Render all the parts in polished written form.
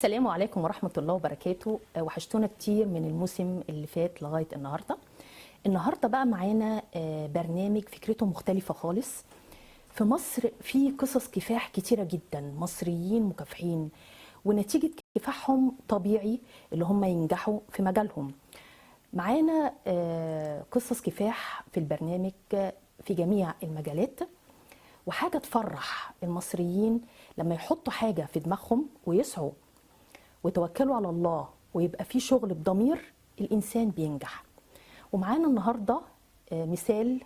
السلام عليكم ورحمة الله وبركاته. وحشتونا كتير من الموسم اللي فات لغاية النهاردة. النهاردة بقى معانا برنامج فكرته مختلفة خالص. في مصر في قصص كفاح كتيرة جدا، مصريين مكافحين ونتيجة كفاحهم طبيعي اللي هم ينجحوا في مجالهم. معانا قصص كفاح في البرنامج في جميع المجالات، وحاجة تفرح المصريين لما يحطوا حاجة في دماغهم ويسعوا وتوكلوا على الله ويبقى في شغل بضمير، الإنسان بينجح. ومعانا النهاردة مثال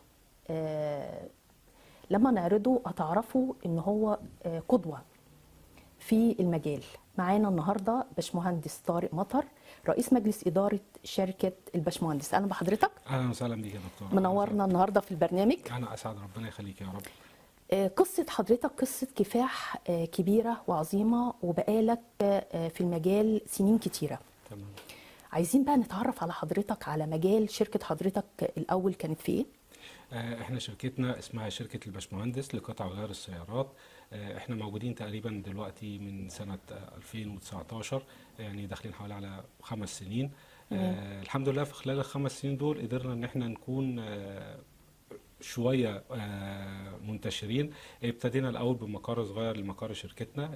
لما نعرضه هتعرفوا إن هو قدوة في المجال. معانا النهاردة باشمهندس طارق مطر، رئيس مجلس إدارة شركة الباشمهندس. أهلا بحضرتك. اهلا وسهلا بيك يا دكتور. منورنا النهاردة في البرنامج. انا اسعد، ربنا يخليك يا رب. قصة حضرتك قصة كفاح كبيرة وعظيمة، وبقالك في المجال سنين كتيرة. تمام. عايزين بقى نتعرف على حضرتك، على مجال شركة حضرتك الأول كانت في إيه؟ احنا شركتنا اسمها شركة الباشمهندس لقطع غيار السيارات. احنا موجودين تقريبا دلوقتي من سنة 2019، يعني داخلين حوالي على 5 سنين. الحمد لله في خلال ال5 سنين دول قدرنا ان احنا نكون شوية منتشرين. ابتدينا الأول بمقر صغير لمقر شركتنا.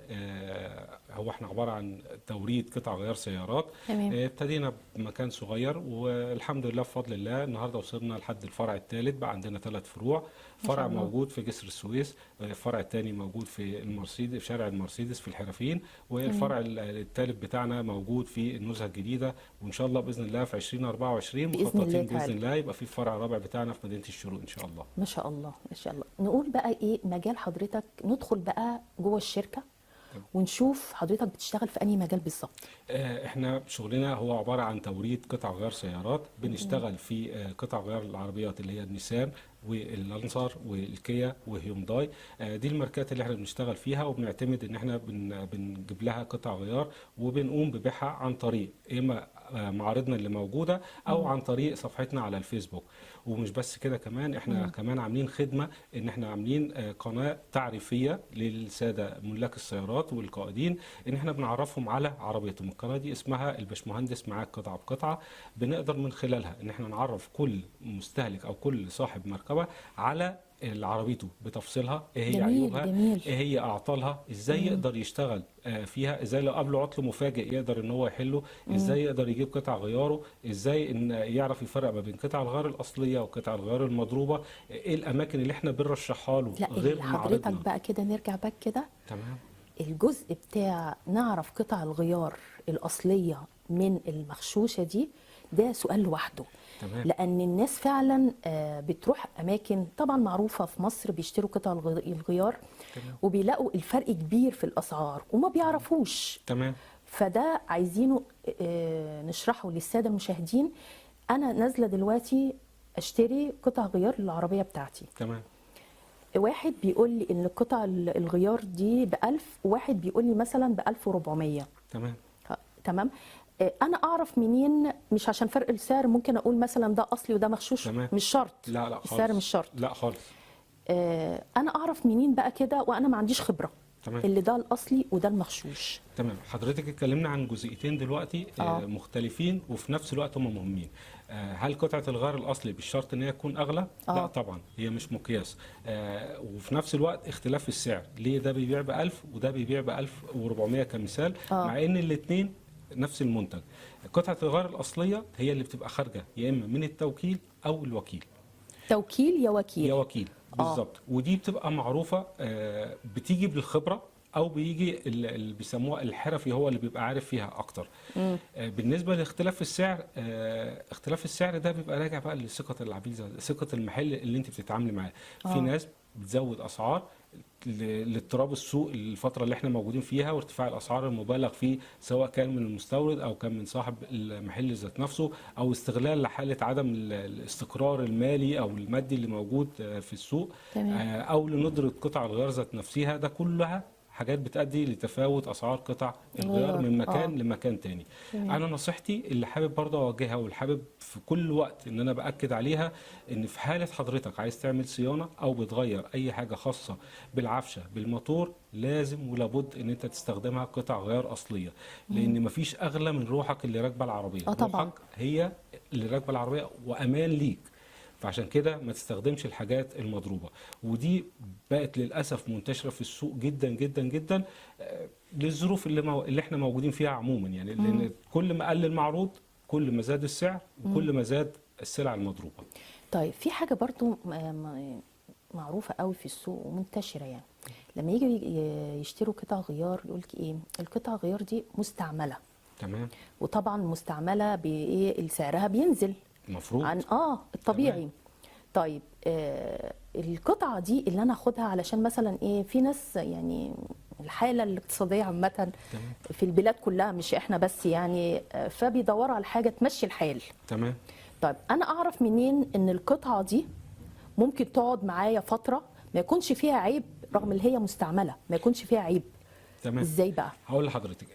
هو احنا عبارة عن توريد قطع غيار سيارات. ابتدينا بمكان صغير والحمد لله بفضل الله النهارده وصلنا لحد الفرع الثالث. بقى عندنا 3 فروع. فرع موجود في جسر السويس، الفرع الثاني موجود في المرسيدس في شارع المرسيدس في الحرفيين، والفرع الثالث بتاعنا موجود في النزهة الجديدة. وإن شاء الله بإذن الله في 2024 مخططين بإذن الله يبقى في فرع رابع بتاعنا في مدينة الشروق إن شاء الله. ما شاء الله ما شاء الله. نقول بقى ايه مجال حضرتك، ندخل بقى جوه الشركة ونشوف حضرتك بتشتغل في أي مجال بالظبط. احنا شغلنا هو عبارة عن توريد قطع غيار سيارات. بنشتغل في قطع غيار العربيات اللي هي النيسان واللانسر والكيا وهيونداي. دي الماركات اللي احنا بنشتغل فيها، وبنعتمد ان احنا بنجيب لها قطع غيار وبنقوم ببيعها عن طريق اما معارضنا اللي موجودة او عن طريق صفحتنا على الفيسبوك. ومش بس كده، كمان احنا كمان عاملين خدمة ان احنا عاملين قناة تعريفية للسادة ملاك السيارات والقائدين، ان احنا بنعرفهم على عربيتهم. القناة دي اسمها الباشمهندس معاك قطعة بقطعة. بنقدر من خلالها ان احنا نعرف كل مستهلك او كل صاحب مركبة على عربيته بتفصيلها، ايه هي عيوبها، ايه هي اعطالها، ازاي يقدر يشتغل فيها، ازاي لو قابله عطل مفاجئ يقدر ان هو يحله، ازاي يقدر يجيب قطع غياره، ازاي ان يعرف يفرق ما بين قطع الغيار الاصليه وقطع الغيار المضروبه، ايه الاماكن اللي احنا بنرشحها له غير معرضنا. حضرتك بقى كده نرجع بقى كده. تمام. الجزء بتاع نعرف قطع الغيار الاصليه من المغشوشه دي، ده سؤال لوحده. تمام. لان الناس فعلا بتروح اماكن طبعا معروفه في مصر بيشتروا قطع الغيار. تمام. وبيلاقوا الفرق كبير في الاسعار وما بيعرفوش. تمام. فده عايزينه نشرحه للساده المشاهدين. انا نازله دلوقتي اشتري قطع غيار للعربيه بتاعتي. تمام. واحد بيقول لي ان قطع الغيار دي ب1000، وواحد بيقول لي مثلا ب1400. تمام. تمام. انا اعرف منين؟ مش عشان فرق السعر ممكن اقول مثلا ده اصلي وده مغشوش. تمام. مش شرط. لا خالص. السعر مش شرط. لا خالص. انا اعرف منين بقى كده وانا ما عنديش خبره؟ تمام. اللي ده الاصلي وده المغشوش. تمام. حضرتك اتكلمنا عن جزئيتين دلوقتي مختلفين وفي نفس الوقت هم مهمين. هل قطعة الغيار الأصلي بالشرط إن هي تكون أغلى؟ لا طبعا، هي مش مقياس. وفي نفس الوقت اختلاف السعر، ليه ده بيبيع ب1000 وده بيبيع ب1400 كمثال، مع إن الاتنين نفس المنتج. قطعة الغيار الأصلية هي اللي بتبقى خارجة يا إما من التوكيل أو الوكيل. توكيل يا وكيل. يا وكيل بالظبط. ودي بتبقى معروفة، بتيجي بالخبرة او بيجي اللي بيسموها الحرفي هو اللي بيبقى عارف فيها اكتر. بالنسبه لاختلاف السعر، اختلاف السعر ده بيبقى راجع بقى لثقه العميل، ثقه المحل اللي انت بتتعاملي معاه. في ناس بتزود اسعار لاضطراب السوق الفتره اللي احنا موجودين فيها وارتفاع الاسعار المبالغ فيه، سواء كان من المستورد او كان من صاحب المحل ذات نفسه، او استغلال لحاله عدم الاستقرار المالي او المادي اللي موجود في السوق، او لندره قطع الغيار ذات نفسها. ده كلها حاجات بتؤدي لتفاوت اسعار قطع الغيار من مكان لمكان تاني. انا نصيحتي اللي حابب برضه اوجهها واللي حابب في كل وقت ان انا باكد عليها، ان في حاله حضرتك عايز تعمل صيانه او بتغير اي حاجه خاصه بالعفشه بالموتور، لازم ولابد ان انت تستخدمها قطع غيار اصليه، لان مفيش اغلى من روحك اللي راكبه العربيه. طبعا. روحك هي اللي راكبه العربيه وامان ليك، فعشان كده ما تستخدمش الحاجات المضروبه. ودي بقت للاسف منتشره في السوق جدا جدا جدا، للظروف اللي احنا موجودين فيها عموما، يعني لان كل ما قل المعروض كل ما زاد السعر وكل ما زاد السلع المضروبه. طيب في حاجه برضو معروفه قوي في السوق ومنتشره، يعني لما يجي يشتروا قطع غيار يقول لك ايه، القطع غيار دي مستعمله. تمام. وطبعا مستعمله بايه سعرها بينزل المفروض عن الطبيعي. تمام. طيب القطعه دي اللي انا اخدها علشان مثلا ايه، في ناس يعني الحاله الاقتصاديه عامه في البلاد كلها مش احنا بس يعني، فبيدوروا على حاجه تمشي الحال. تمام. طيب انا اعرف منين ان القطعه دي ممكن تقعد معايا فتره ما يكونش فيها عيب، رغم ان هي مستعمله ما يكونش فيها عيب؟ تمام. ازاي بقى؟ هقول لحضرتك،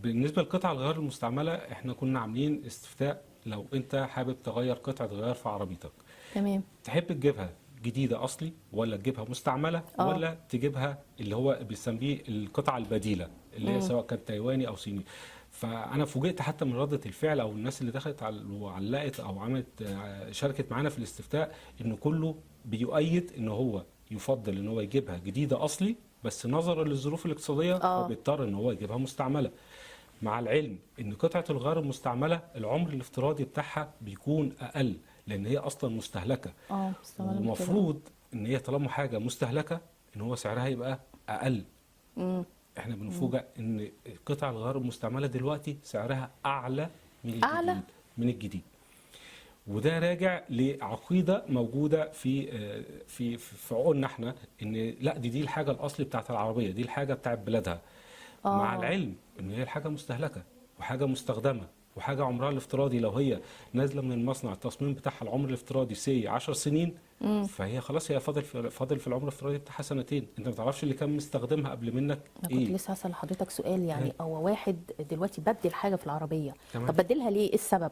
بالنسبه لقطع الغيار المستعمله احنا كنا عاملين استفتاء، لو انت حابب تغير قطعه غيار في عربيتك، تمام. تحب تجيبها جديده اصلي ولا تجيبها مستعمله ولا تجيبها اللي هو بيسميه القطعه البديله اللي هي سواء كانت تايواني او صيني. فانا فوجئت حتى من رده الفعل او الناس اللي دخلت وعلقت او عملت شاركت معانا في الاستفتاء، ان كله بيؤيد ان هو يفضل ان هو يجيبها جديده اصلي، بس نظرا للظروف الاقتصاديه فبيضطر ان هو يجيبها مستعمله. مع العلم ان قطعه الغيار المستعمله العمر الافتراضي بتاعها بيكون اقل، لان هي اصلا مستهلكه. ومفروض ان هي طالما حاجه مستهلكه ان هو سعرها يبقى اقل. احنا بنفوجئ ان قطع الغيار المستعمله دلوقتي سعرها اعلى من الجديد. وده راجع لعقيده موجوده في عقولنا احنا، ان لا دي الحاجه الاصلي بتاعت العربيه، دي الحاجه بتاعت بلادها. مع العلم ان هي الحاجه مستهلكه وحاجه مستخدمه وحاجه عمرها الافتراضي لو هي نازله من المصنع التصميم بتاعها العمر الافتراضي سي 10 سنين، فهي خلاص هي فاضل في العمر الافتراضي بتاعها سنتين، انت ما تعرفش اللي كان مستخدمها قبل منك انا كنت لسه هسأل لحضرتك سؤال، يعني هو واحد دلوقتي بدل حاجه في العربيه، طب بدلها ليه؟ ايه السبب؟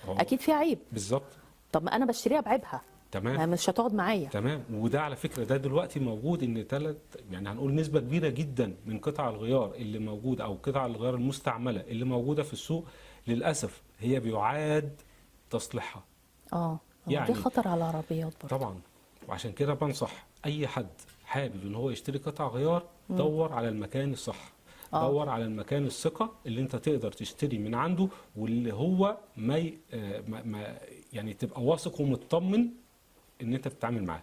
اكيد فيها عيب. بالظبط. طب ما انا بشتريها بعيبها. تمام. مش هتقعد معايا. تمام. وده على فكره ده دلوقتي موجود، ان يعني هنقول نسبه كبيره جدا من قطع الغيار اللي موجوده او قطع الغيار المستعمله اللي موجوده في السوق للاسف هي بيعاد تصليحها. يعني دي خطر على العربيات برضه. طبعا. وعشان كده بنصح اي حد حابب ان هو يشتري قطع غيار، دور على المكان الصح. دور على المكان الثقه اللي انت تقدر تشتري من عنده، واللي هو ما يعني تبقى واثق ومطمن ان انت بتتعامل معاه.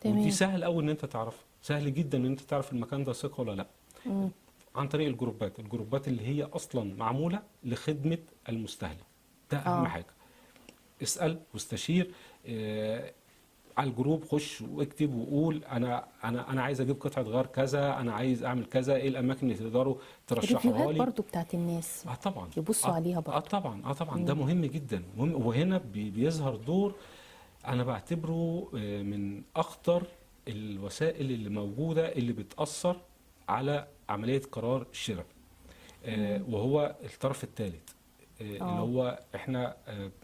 ودي سهل قوي ان انت تعرف، سهل جدا ان انت تعرف المكان ده ثقه ولا لا. عن طريق الجروبات اللي هي اصلا معموله لخدمه المستهلك. ده اهم حاجه. اسال واستشير على الجروب، خش واكتب وقول انا عايز اجيب قطعه غيار كذا، انا عايز اعمل كذا، ايه الاماكن اللي تقدروا ترشحوها لي. برضو بتاعت الناس طبعا يبصوا عليها برضو. طبعا ده مهم جدا، مهم. وهنا بيظهر دور انا بعتبره من اخطر الوسائل اللي موجوده اللي بتاثر على عمليه قرار الشراء، وهو الطرف الثالث. اللي هو احنا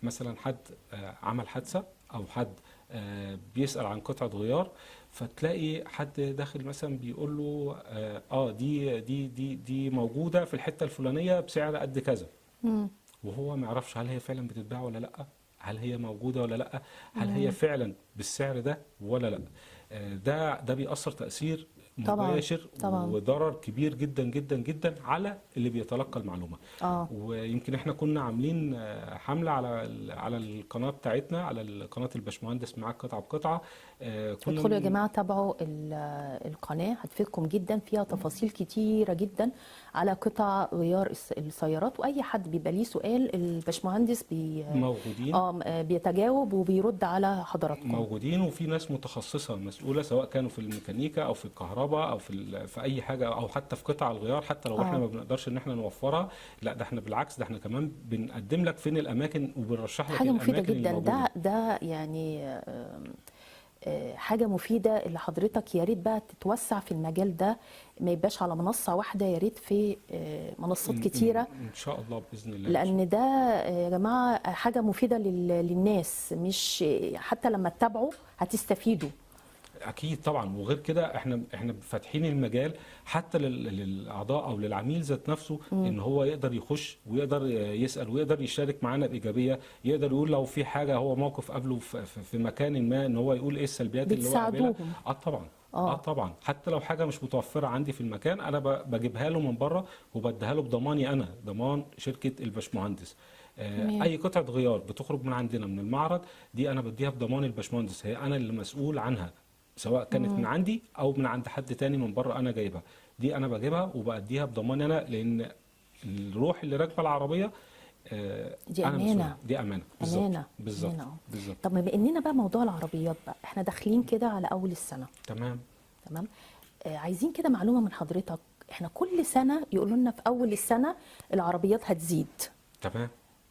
مثلا حد عمل حادثه او حد بيسأل عن قطعة غيار، فتلاقي حد داخل مثلا بيقول له دي موجودة في الحتة الفلانية بسعر قد كذا، وهو ما يعرفش هل هي فعلا بتتباع ولا لا، هل هي موجودة ولا لا، هل هي فعلا بالسعر ده ولا لا. ده بيأثر تأثير مباشر وضرر كبير جدا جدا جدا على اللي بيتلقى المعلومه. ويمكن احنا كنا عاملين حمله على القناه بتاعتنا، على قناه الباشمهندس معاك قطعه بقطعه. ادخلوا يا جماعه تابعوا القناه، هتفيدكم جدا، فيها تفاصيل كتيره جدا على قطع غيار السيارات، واي حد بيبقى ليه سؤال الباشمهندس موجودين بيتجاوب وبيرد على حضراتكم. موجودين، وفي ناس متخصصه مسؤوله سواء كانوا في الميكانيكا او في الكهرباء او في اي حاجه، او حتى في قطع الغيار، حتى لو احنا ما بنقدرش ان احنا نوفرها، لا ده احنا بالعكس، ده احنا كمان بنقدم لك فين الاماكن وبنرشح لك حاجه الاماكن مفيده جدا. الموجودة. ده يعني حاجه مفيده اللي حضرتك يا ريت بقى تتوسع في المجال ده، ما يبقاش على منصه واحده، يا ريت في منصات كتيره، ان شاء الله باذن الله. لان ده يا جماعه حاجه مفيده للناس، مش حتى لما تتابعوا هتستفيدوا. اكيد طبعا. وغير كده احنا فاتحين المجال حتى للاعضاء او للعميل ذات نفسه، ان هو يقدر يخش ويقدر يسال ويقدر يشارك معانا بايجابيه، يقدر يقول لو في حاجه هو موقف قابله في مكان ما، ان هو يقول ايه السلبيات اللي هو قابلها. بتساعدوهم. طبعا. اه طبعا، حتى لو حاجه مش متوفره عندي في المكان انا بجيبها له من بره وبديها له بضماني انا، ضمان شركه الباشمهندس. تمام. اي قطعه غيار بتخرج من عندنا من المعرض دي انا بديها بضمان الباشمهندس، هي انا اللي مسؤول عنها، سواء كانت من عندي او من عند حد تاني من بره انا جايبها. دي انا بجيبها وبأديها بضماني انا، لان الروح اللي راكبه العربيه دي انا امانه. مسؤول. دي امانه. امانه. بالظبط. أمانة. بالظبط. طب بما اننا بقى موضوع العربيات بقى، احنا داخلين كده على اول السنه. تمام. تمام. عايزين كده معلومه من حضرتك، احنا كل سنه يقولوا لنا في اول السنه العربيات هتزيد، تمام.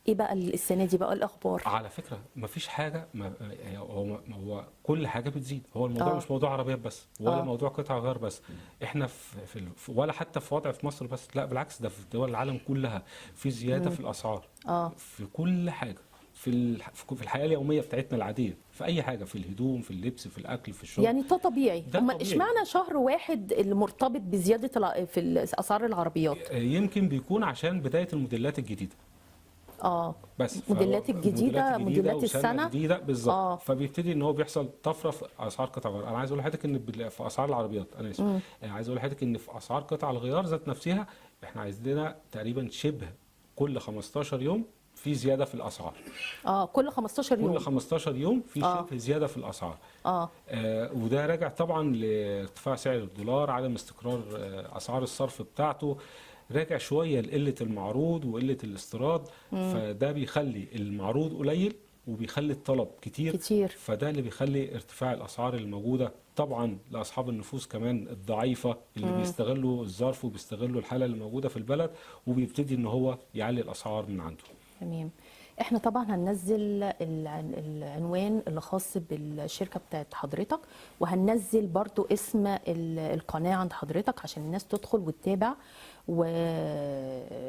ايه بقى السنه دي بقى الاخبار؟ على فكره مفيش حاجه هو كل حاجه بتزيد. هو الموضوع مش موضوع عربيات بس، ولا موضوع قطع غيار بس. احنا ولا حتى في وضع في مصر بس، لا بالعكس، ده في دول العالم كلها في زياده في الاسعار. في كل حاجه، في الحياه اليوميه بتاعتنا العاديه، في اي حاجه، في الهدوم، في اللبس، في الاكل، في الشرب. يعني ده طبيعي. ده امال طبيعي. اشمعنى شهر واحد اللي مرتبط بزياده في اسعار العربيات؟ يمكن بيكون عشان بدايه الموديلات الجديده. بس موديلات الجديده، موديلات السنه جديده بالظبط. فبيبتدي ان هو بيحصل طفره في اسعار قطع الغيار. انا عايز اقول لحضرتك ان في اسعار العربيات، انا اسف، عايز اقول لحضرتك ان في اسعار قطع الغيار ذات نفسها احنا عايزين تقريبا شبه كل 15 يوم في زياده في الاسعار. كل 15 يوم. كل 15 يوم في شبه زياده في الاسعار. وده راجع طبعا لارتفاع سعر الدولار، عدم استقرار اسعار الصرف بتاعته، راجع شويه لقله المعروض وقله الاستيراد. فده بيخلي المعروض قليل وبيخلي الطلب كتير. فده اللي بيخلي ارتفاع الاسعار الموجوده طبعا لاصحاب النفوس كمان الضعيفه اللي بيستغلوا الظرف وبيستغلوا الحاله اللي موجوده في البلد، وبيبتدي ان هو يعلي الاسعار من عنده. تمام. احنا طبعا هننزل العنوان اللي خاص بالشركه بتاعت حضرتك، وهننزل برضو اسم القناه عند حضرتك عشان الناس تدخل وتتابع.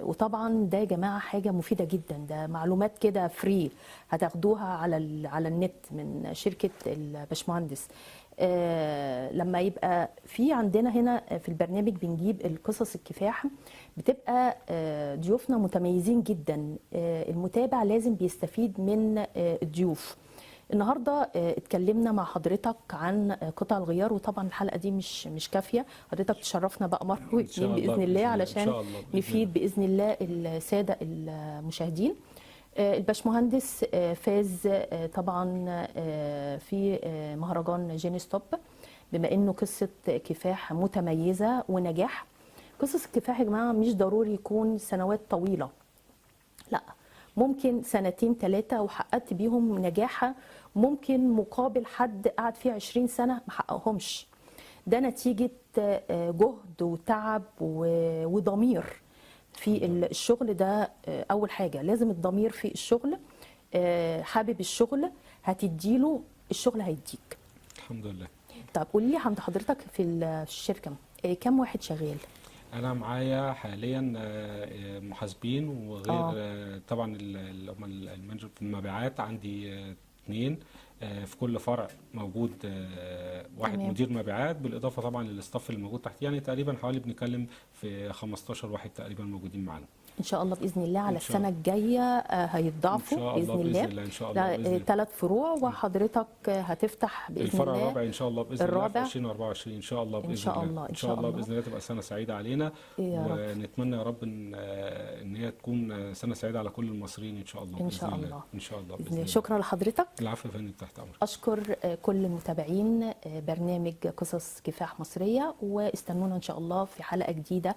وطبعا ده يا جماعه حاجه مفيده جدا، ده معلومات كده فري هتاخدوها على النت من شركه الباشمهندس. لما يبقى في عندنا هنا في البرنامج بنجيب القصص الكفاح، بتبقى ضيوفنا متميزين جدا، المتابع لازم بيستفيد من الضيوف. النهارده اتكلمنا مع حضرتك عن قطع الغيار، وطبعا الحلقه دي مش كافيه، حضرتك تشرفنا بقى مره واثنين باذن الله علشان نفيد باذن الله الساده المشاهدين. الباشمهندس فاز طبعا في مهرجان جيني ستوب، بما انه قصه كفاح متميزه ونجاح. قصص الكفاح يا جماعه مش ضروري يكون سنوات طويله، لا، ممكن سنتين ثلاثه وحققت بيهم نجاح، ممكن مقابل حد قعد فيه 20 سنه ما حققهمش. ده نتيجه جهد وتعب وضمير في الشغل ده. اول حاجه لازم الضمير في الشغل، حابب الشغل هتديله الشغل هيديك. الحمد لله. طب قولي لي عند حضرتك في الشركه كم واحد شغال؟ انا معايا حاليا محاسبين، وغير طبعا اللي هم المانجر في المبيعات عندي 2 في كل فرع موجود واحد. تمام. مدير مبيعات، بالاضافه طبعا للاستاف اللي موجود تحت، يعني تقريبا حوالي بنتكلم في 15 واحد تقريبا موجودين معانا. ان شاء الله باذن الله على السنه الجايه هيتضاعفوا باذن الله. ان شاء الله 3 فروع، وحضرتك هتفتح باذن الفرع الله الرابع ان شاء الله باذن الله في 2024 ان شاء الله باذن الله. ان شاء الله باذن الله تبقى سنه سعيده علينا، ونتمنى يا رب ان هي تكون سنه سعيده على كل المصريين ان شاء الله. ان شاء الله ان شاء الله باذن الله. شكرا لحضرتك. العفو يا فندم، تحت امرك. اشكر كل متابعين برنامج قصص كفاح مصريه، واستنونا ان شاء الله في حلقه جديده